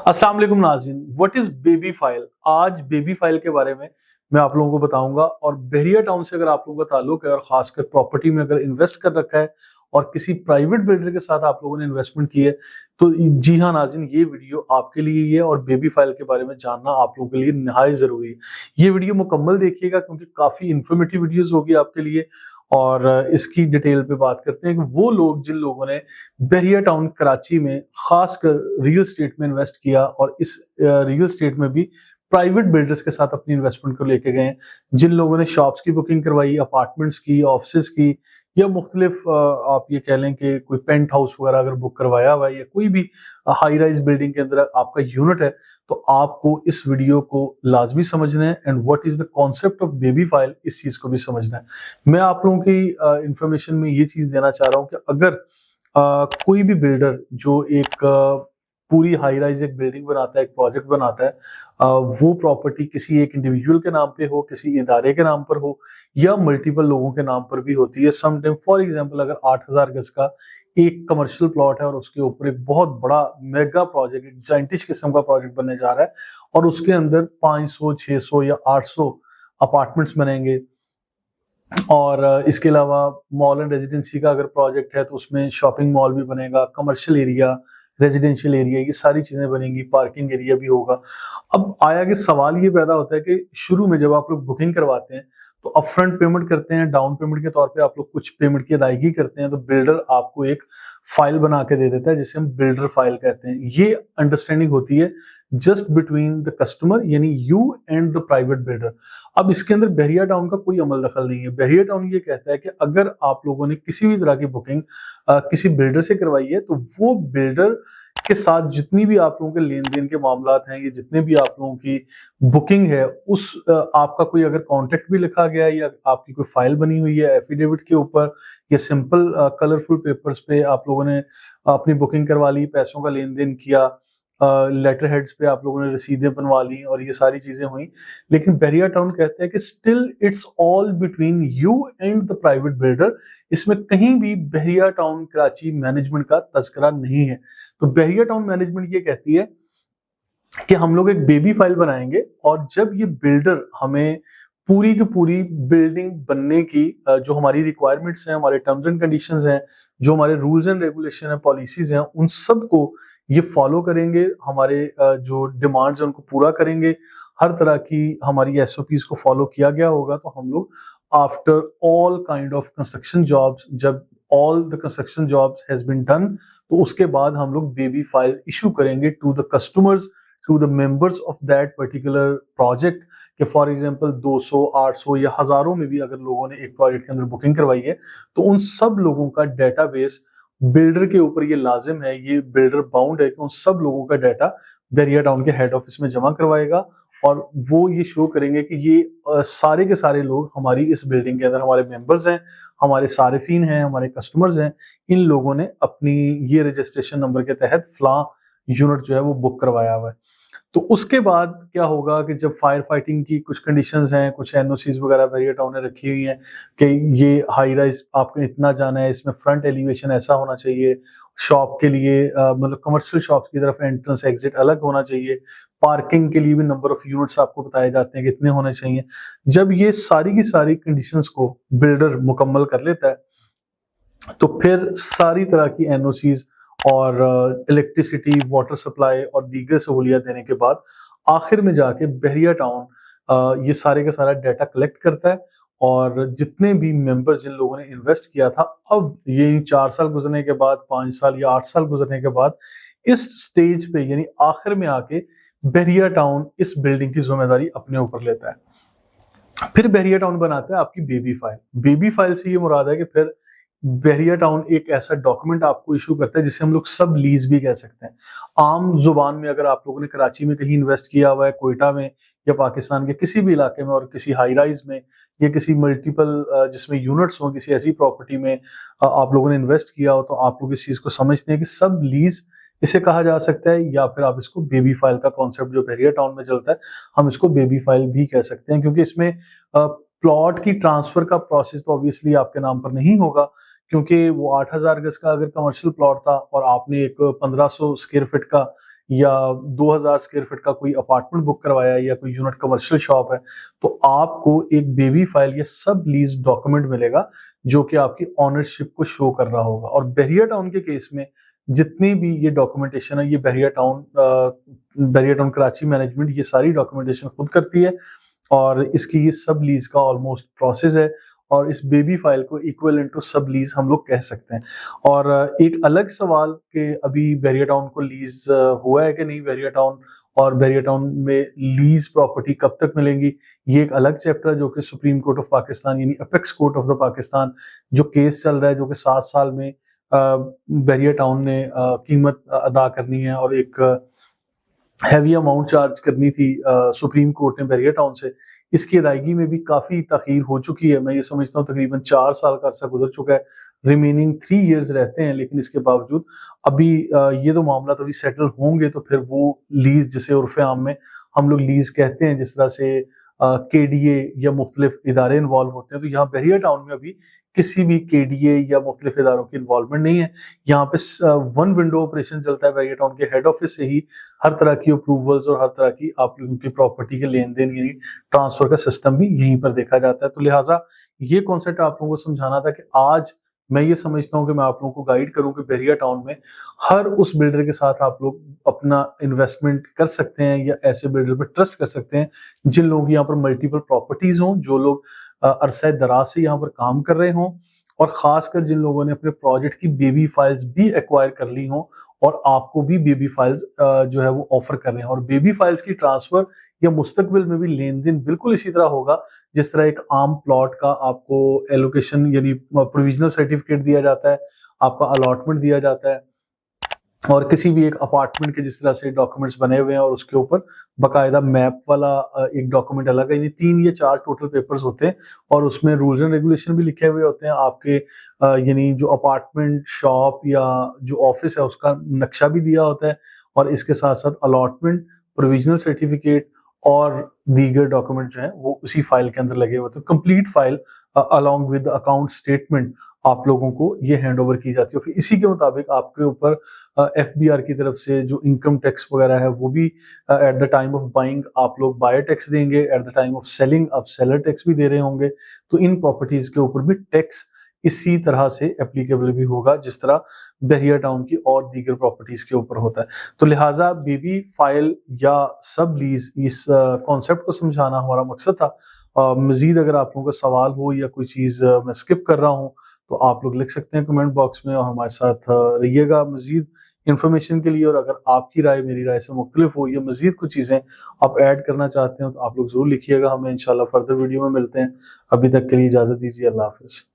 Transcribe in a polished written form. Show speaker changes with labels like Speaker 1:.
Speaker 1: अस्सलाम वालेकुम नाज़रीन, व्हाट इज बेबी फाइल। आज बेबी फाइल के बारे में मैं आप लोगों को बताऊंगा। और बहरिया टाउन से अगर आप लोगों का ताल्लुक है और खासकर प्रॉपर्टी में अगर इन्वेस्ट कर रखा है और किसी प्राइवेट बिल्डर के साथ आप लोगों ने इन्वेस्टमेंट की है तो जी हाँ नाज़रीन, ये वीडियो आपके लिए ही है और बेबी फाइल के बारे में जानना आप लोगों के लिए निहायत जरूरी है। ये वीडियो मुकम्मल देखिएगा क्योंकि काफी इंफॉर्मेटिव वीडियोस होगी आपके लिए। और इसकी डिटेल पे बात करते हैं कि वो लोग जिन लोगों ने बहरिया टाउन कराची में खासकर रियल स्टेट में इन्वेस्ट किया और इस रियल स्टेट में भी प्राइवेट बिल्डर्स के साथ अपनी इन्वेस्टमेंट को लेके गए हैं, जिन लोगों ने शॉप्स की बुकिंग करवाई, अपार्टमेंट्स की, ऑफिस की, या मुख्तलिफ आप ये कह लें कि कोई पेंट हाउस वगैरह अगर बुक करवाया हुआ है या कोई भी हाई राइज बिल्डिंग के अंदर आपका यूनिट है, तो आपको इस वीडियो को लाजमी समझना है। And what is the concept of baby file, इस चीज को भी समझना है। मैं आप लोगों की इंफॉर्मेशन में ये चीज देना चाह रहा हूँ कि अगर कोई भी बिल्डर जो एक पूरी हाई राइज एक बिल्डिंग बनाता है, एक प्रोजेक्ट बनाता है, वो प्रॉपर्टी किसी एक इंडिविजुअल के नाम पे हो, किसी इदारे के नाम पर हो, या मल्टीपल लोगों के नाम पर भी होती है। समटाइम फॉर एग्जांपल अगर 8,000 गज का एक कमर्शियल प्लॉट है और उसके ऊपर एक बहुत बड़ा मेगा प्रोजेक्ट, एक जाइंटिश किस्म का प्रोजेक्ट बनने जा रहा है और उसके अंदर 500, 600 या 800 अपार्टमेंट्स बनेंगे, और इसके अलावा मॉल एंड रेजिडेंसी का अगर प्रोजेक्ट है तो उसमें शॉपिंग मॉल भी बनेगा, कमर्शियल एरिया, रेजिडेंशियल एरिया, ये सारी चीजें बनेंगी, पार्किंग एरिया भी होगा। अब आया कि सवाल ये पैदा होता है कि शुरू में जब आप लोग बुकिंग करवाते हैं तो अपफ्रंट पेमेंट करते हैं, डाउन पेमेंट के तौर पे आप लोग कुछ पेमेंट की अदायगी करते हैं, तो बिल्डर आपको एक फाइल बना के दे देता है जिसे हम बिल्डर फाइल कहते हैं। ये अंडरस्टैंडिंग होती है जस्ट बिटवीन द कस्टमर यानी you and the private builder. अब इसके अंदर बहरिया टाउन का कोई अमल दखल नहीं है। बहरिया टाउन ये कहता है कि अगर आप लोगों ने किसी भी तरह की बुकिंग किसी बिल्डर से करवाई है तो वो बिल्डर के साथ जितनी भी आप लोगों के लेन देन के मामलात हैं, ये जितने भी आप लोगों की बुकिंग है, उस आपका कोई अगर कॉन्ट्रैक्ट भी लिखा गया है या आपकी कोई फाइल बनी हुई है एफिडेविट के ऊपर या सिंपल कलरफुल पेपर्स पे आप लोगों ने अपनी बुकिंग करवा ली, पैसों का लेन देन किया, लेटर हेड्स पे आप लोगों ने रसीदें बनवा ली और ये सारी चीजें हुई, लेकिन बहरिया टाउन कहता है कि still it's all between you and the private builder. इसमें कहीं भी बहरिया टाउन कराची मैनेजमेंट का तस्करा नहीं है। तो बहरिया टाउन मैनेजमेंट ये कहती है कि हम लोग एक बेबी फाइल बनाएंगे और जब ये बिल्डर हमें पूरी की पूरी बिल्डिंग बनने की जो हमारी रिक्वायरमेंट्स हैं, हमारे टर्म्स एंड कंडीशंस हैं, जो हमारे रूल्स एंड रेगुलेशन है, पॉलिसीज हैं, उन सब को ये फॉलो करेंगे, हमारे जो डिमांड्स हैं उनको पूरा करेंगे, हर तरह की हमारी एसओपीज को फॉलो किया गया होगा, तो हम लोग after all kind of construction jobs, जब all the construction jobs has been done, तो उसके बाद हम लोग बेबी फाइल इशू करेंगे to the customers, to the members of that particular project. कि फॉर एग्जांपल 200, 800 या हजारों में भी अगर लोगों ने एक प्रोजेक्ट के अंदर बुकिंग करवाई है तो उन सब लोगों का डेटाबेस बिल्डर के ऊपर ये लाजिम है, ये बिल्डर बाउंड है कि उन सब लोगों का डाटा बहरिया टाउन के हेड ऑफिस में जमा करवाएगा और वो ये शो करेंगे कि ये सारे के सारे लोग हमारी इस बिल्डिंग के अंदर हमारे मेंबर्स हैं, हमारे सारिफीन हैं, हमारे कस्टमर्स हैं, इन लोगों ने अपनी ये रजिस्ट्रेशन नंबर के तहत फला यूनिट जो है वो बुक करवाया हुआ है। तो उसके बाद क्या होगा कि जब फायर फाइटिंग की कुछ कंडीशंस हैं, कुछ एनओसीज वगैरह बहरिया टाउन ने रखी हुई हैं कि ये हाई राइज आपको इतना जाना है, इसमें फ्रंट एलिवेशन ऐसा होना चाहिए, शॉप के लिए मतलब कमर्शियल शॉप की तरफ एंट्रेंस एग्जिट अलग होना चाहिए, पार्किंग के लिए भी नंबर ऑफ यूनिट्स आपको बताए जाते हैं कितने होने चाहिए। जब ये सारी की सारी कंडीशंस को बिल्डर मुकम्मल कर लेता है तो फिर सारी तरह की एनओसीज और इलेक्ट्रिसिटी, वाटर सप्लाई और दीगर सहूलियत देने के बाद आखिर में जाके बहरिया टाउन ये सारे का सारा डाटा कलेक्ट करता है और जितने भी मेंबर्स जिन लोगों ने इन्वेस्ट किया था, अब ये 4 साल गुजरने के बाद, 5 साल या 8 साल गुजरने के बाद इस स्टेज पे यानी आखिर में आके बहरिया टाउन इस बिल्डिंग की जिम्मेदारी अपने ऊपर लेता है। फिर बहरिया टाउन बनाता है आपकी बेबी फाइल। बेबी फाइल से ये मुराद है कि फिर बहरिया टाउन एक ऐसा डॉक्यूमेंट आपको इशू करता है जिसे हम लोग सब लीज भी कह सकते हैं। आम जुबान में अगर आप लोगों ने कराची में कहीं इन्वेस्ट किया हुआ है, कोयटा में या पाकिस्तान के किसी भी इलाके में और किसी हाई राइज में या किसी मल्टीपल जिसमें यूनिट्स हो, किसी ऐसी प्रॉपर्टी में आप लोगों ने इन्वेस्ट किया हो, तो आप लोग इस चीज को समझते हैं कि सब लीज इसे कहा जा सकता है, या फिर आप इसको बेबी फाइल का कॉन्सेप्ट जो बहरिया टाउन में चलता है हम इसको बेबी फाइल भी कह सकते हैं, क्योंकि इसमें प्लॉट की ट्रांसफर का प्रोसेस तो ऑब्वियसली आपके नाम पर नहीं होगा, क्योंकि वो 8,000 गज का अगर कमर्शियल प्लॉट था और आपने एक 1500 स्क्वायर फीट का یا 2000 स्क्वायर फीट का कोई अपार्टमेंट बुक करवाया या कोई यूनिट कमर्शियल शॉप है, तो आपको एक बेबी फाइल या सब लीज डॉक्यूमेंट मिलेगा जो कि आपकी ऑनरशिप को शो कर रहा होगा। और बहरिया टाउन के केस में जितनी भी ये डॉक्यूमेंटेशन है, ये बहरिया टाउन कराची मैनेजमेंट ये सारी डॉक्यूमेंटेशन खुद करती है, और इसकी ये सब लीज का ऑलमोस्ट प्रोसेस है, और इस बेबी फाइल को इक्विवेलेंट टू सब लीज हम लोग कह सकते हैं। और एक अलग सवाल कि अभी बहरिया टाउन को लीज हुआ है कि नहीं बहरिया टाउन, और बहरिया टाउन में लीज प्रॉपर्टी कब तक मिलेंगी, ये एक अलग चैप्टर है जो कि सुप्रीम कोर्ट ऑफ पाकिस्तान यानी apex court of the Pakistan जो केस चल रहा है, जो कि 7 साल में बहरिया टाउन ने कीमत अदा करनी है और एक हैवी अमाउंट चार्ज करनी थी सुप्रीम कोर्ट ने बहरिया टाउन से। इसकी अदायगी में भी काफी तखीर हो चुकी है। मैं ये समझता हूँ तकरीबन 4 साल का अरसा गुजर चुका है, रिमेनिंग 3 इयर्स रहते हैं, लेकिन इसके बावजूद अभी ये तो मामला तो अभी सेटल होंगे तो फिर वो लीज, जिसे उर्फ आम में हम लोग लीज कहते हैं, जिस तरह से केडीए या मुख्तलिफ इदारे इन्वॉल्व होते हैं, तो यहाँ बहरिया टाउन में अभी किसी भी केडीए या मुख्तलिफ इदारों की इन्वॉल्वमेंट नहीं है। यहाँ पे वन विंडो ऑपरेशन चलता है बहरिया टाउन के हेड ऑफिस से ही, हर तरह की अप्रूवल्स और हर तरह की आप लोगों की प्रॉपर्टी के लेन देन यानी ट्रांसफर का सिस्टम भी यहीं पर देखा जाता है। तो लिहाजा ये कॉन्सेप्ट आप लोगों को समझाना था कि आज मैं ये समझता हूँ कि मैं आप लोगों को गाइड करूँ कि बहरिया टाउन में हर उस बिल्डर के साथ आप लोग अपना इन्वेस्टमेंट कर सकते हैं या ऐसे बिल्डर पर ट्रस्ट कर सकते हैं जिन लोगों की यहाँ पर मल्टीपल प्रॉपर्टीज हों, जो लोग अरसा दराज से यहाँ पर काम कर रहे हों, और खासकर जिन लोगों ने अपने प्रोजेक्ट की बेबी फाइल्स भी एक्वायर कर ली हों और आपको भी बेबी फाइल्स जो है वो ऑफर कर रहे हैं। और बेबी फाइल्स की ट्रांसफर या मुस्तकबिल में भी लेन देन बिल्कुल इसी तरह होगा जिस तरह एक आम प्लॉट का आपको एलोकेशन यानी प्रोविजनल सर्टिफिकेट दिया जाता है, आपका अलॉटमेंट दिया जाता है, और किसी भी एक अपार्टमेंट के जिस तरह से डॉक्यूमेंट्स बने हुए हैं और उसके ऊपर बकायदा मैप वाला एक डॉक्यूमेंट अलग है, यानी 3 या 4 टोटल पेपर्स होते हैं, और उसमें रूल्स एंड रेगुलेशन भी लिखे हुए होते हैं आपके यानी जो अपार्टमेंट शॉप या जो ऑफिस है उसका नक्शा भी दिया होता है, और इसके साथ साथ अलॉटमेंट, प्रोविजनल सर्टिफिकेट और दीगर डॉक्यूमेंट जो है वो उसी फाइल के अंदर लगे होते हैं। Complete file along with account statement आप लोगों को ये हैंड ओवर की जाती है। फिर इसी के मुताबिक आपके ऊपर एफबीआर की तरफ से जो इनकम टैक्स वगैरह है वो भी at the time of buying आप लोग बायर टैक्स देंगे, at the time of selling आप सेलर टैक्स भी दे रहे होंगे। तो इन प्रॉपर्टीज के ऊपर भी टैक्स इसी तरह से एप्लीकेबल भी होगा जिस तरह बहरिया टाउन की और दीगर प्रॉपर्टीज के ऊपर होता है। तो लिहाजा बेबी फाइल या सब लीज इस कॉन्सेप्ट को समझाना हमारा मकसद था। मजीद अगर आप लोगों का सवाल हो या कोई चीज मैं स्किप कर रहा हूँ तो आप लोग लिख सकते हैं कमेंट बॉक्स में, और हमारे साथ रहिएगा मजीद इन्फॉर्मेशन के लिए। और अगर आपकी राय मेरी राय से मुख्तलिफ हो या मजीद कुछ चीज़ें आप ऐड करना चाहते हैं तो आप लोग जरूर लिखिएगा। हमें इंशाल्लाह फर्दर वीडियो में मिलते हैं। अभी तक के लिए इजाज़त दीजिए। अल्लाह हाफिज़।